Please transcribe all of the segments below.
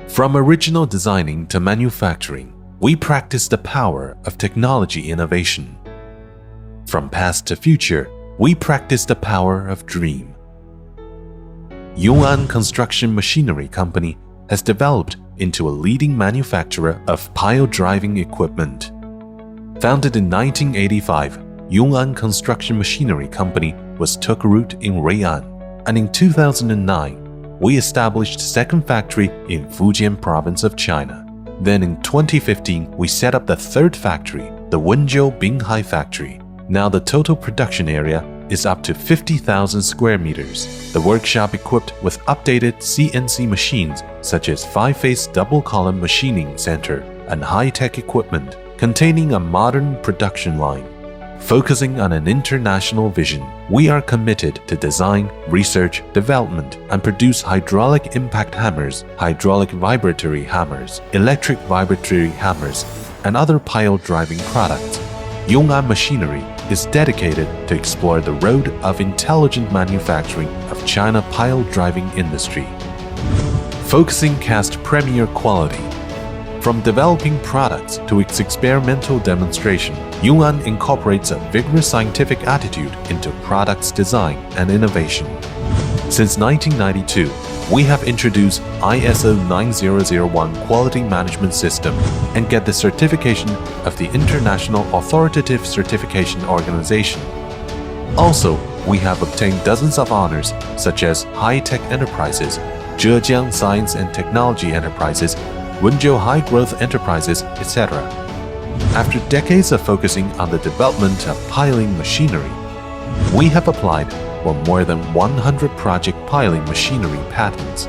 From original designing to manufacturing, we practice the power of technology innovation. From past to future, we practice the power of dream. Yongan Construction Machinery Company has developed into a leading manufacturer of pile driving equipment. Founded in 1985, Yongan Construction Machinery Company took root in Rui'an, and in 2009, we established second factory in Fujian province of China. Then in 2015, we set up the third factory, the Wenzhou Binhai factory. Now the total production area is up to 50,000 square meters. The workshop equipped with updated CNC machines such as 5-phase double-column machining center and high-tech equipment containing a modern production line. Focusing on an international vision, we are committed to design, research, development, and produce hydraulic impact hammers, hydraulic vibratory hammers, electric vibratory hammers, and other pile driving products. Yongan Machinery is dedicated to explore the road of intelligent manufacturing of China pile driving industry. Focusing cast premier quality. From developing products to its experimental demonstration, Yongan incorporates a vigorous scientific attitude into products design and innovation. Since 1992, we have introduced ISO 9001 Quality Management System and get the certification of the International Authoritative Certification Organization. Also, we have obtained dozens of honors such as High-Tech Enterprises, Zhejiang Science and Technology Enterprises, Wenzhou High Growth Enterprises, etc. After decades of focusing on the development of piling machinery, we have applied for more than 100 project piling machinery patents.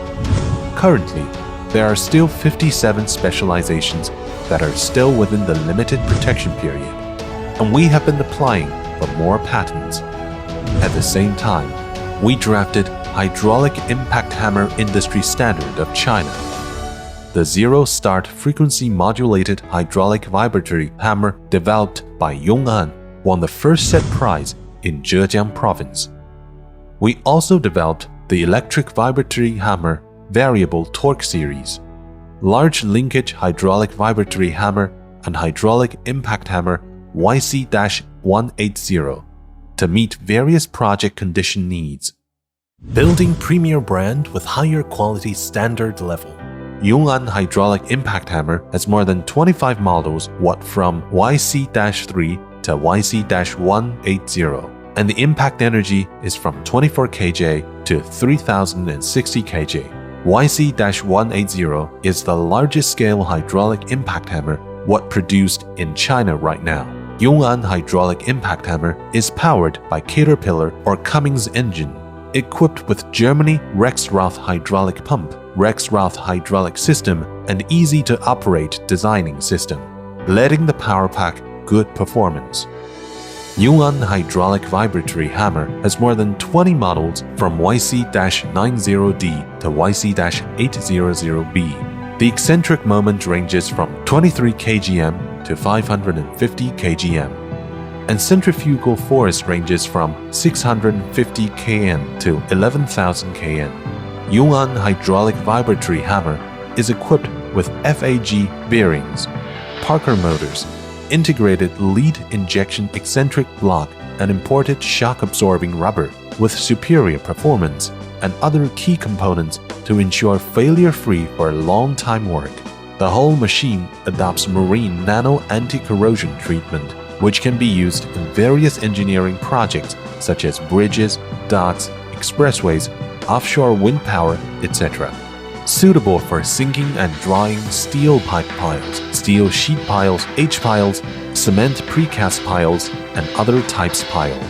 Currently, there are still 57 specializations that are still within the limited protection period, and we have been applying for more patents. At the same time, we drafted Hydraulic Impact Hammer Industry Standard of China. The zero-start frequency modulated hydraulic vibratory hammer developed by Yongan won the first set prize in Zhejiang province. We also developed the electric vibratory hammer variable torque series, large linkage hydraulic vibratory hammer, and hydraulic impact hammer YC-180 to meet various project condition needs. Building premier brand with higher quality standard level. Yongan Hydraulic Impact Hammer has more than 25 models from YC-3 to YC-180, and the impact energy is from 24 kJ to 3060 kJ. YC-180 is the largest scale hydraulic impact hammer produced in China right now. Yongan Hydraulic Impact Hammer is powered by Caterpillar or Cummins engine, equipped with Germany Rexroth hydraulic pump, Rexroth hydraulic system, and easy-to-operate designing system, letting the power pack good performance. Yongan Hydraulic Vibratory Hammer has more than 20 models from YC-90D to YC-800B. The eccentric moment ranges from 23 kgm to 550 kgm, and centrifugal force ranges from 650 kN to 11,000 kN. Yongan Hydraulic Vibratory Hammer is equipped with FAG bearings, Parker motors, integrated lead injection eccentric block, and imported shock-absorbing rubber with superior performance and other key components to ensure failure-free for long-time work. The whole machine adopts marine nano anti-corrosion treatment, which can be used in various engineering projects such as bridges, docks, expressways, offshore wind power, etc. Suitable for sinking and drying steel pipe piles, steel sheet piles, H-piles, cement precast piles, and other types pile.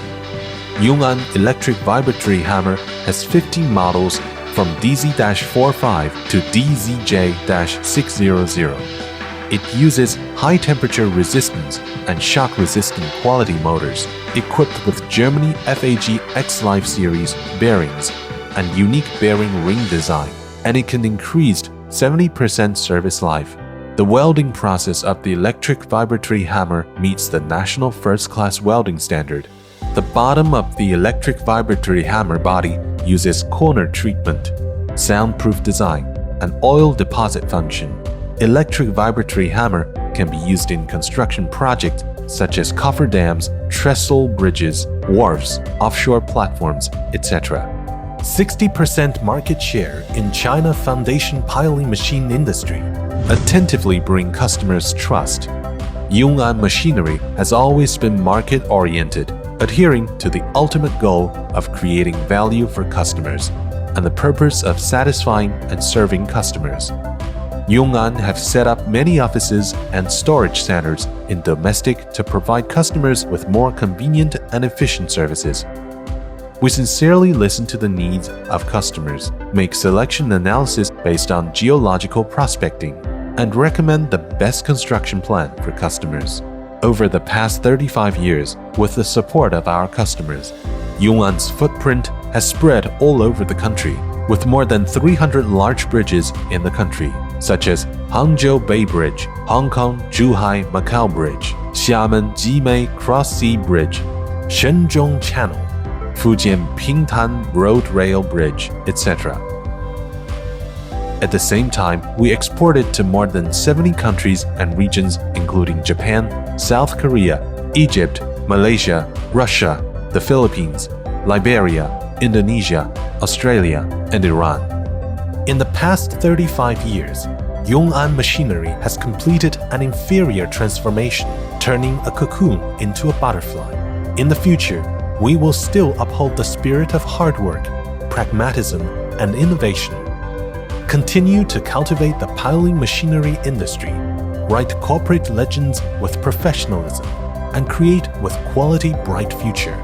Yongan Electric Vibratory Hammer has 15 models from DZ-45 to DZJ-600. It uses high-temperature resistance and shock-resistant quality motors, equipped with Germany FAG X-Life series bearings and unique bearing ring design, and it can increase 70% service life. The welding process of the electric vibratory hammer meets the national first-class welding standard. The bottom of the electric vibratory hammer body uses corner treatment, soundproof design, an oil deposit function. Electric vibratory hammer can be used in construction projects such as cofferdams, trestle bridges, wharves, offshore platforms, etc. 60% market share in China foundation piling machine industry. Attentively bring customers trust. Yongan Machinery has always been market-oriented, adhering to the ultimate goal of creating value for customers and the purpose of satisfying and serving customers. Yongan have set up many offices and storage centers in domestic to provide customers with more convenient and efficient services. We sincerely listen to the needs of customers, make selection analysis based on geological prospecting, and recommend the best construction plan for customers. Over the past 35 years, with the support of our customers, Yongan's footprint has spread all over the country, with more than 300 large bridges in the country, such as Hangzhou Bay Bridge, Hong Kong Zhuhai Macau Bridge, Xiamen Jimei Cross Sea Bridge, Shenzhong Channel, Fujian Pingtan Road Rail Bridge, etc. At the same time, we exported to more than 70 countries and regions including Japan, South Korea, Egypt, Malaysia, Russia, the Philippines, Liberia, Indonesia, Australia, and Iran. In the past 35 years, Yongan Machinery has completed an inferior transformation, turning a cocoon into a butterfly. In the future, we will still uphold the spirit of hard work, pragmatism, and innovation. Continue to cultivate the piling machinery industry, write corporate legends with professionalism, and create with quality bright future.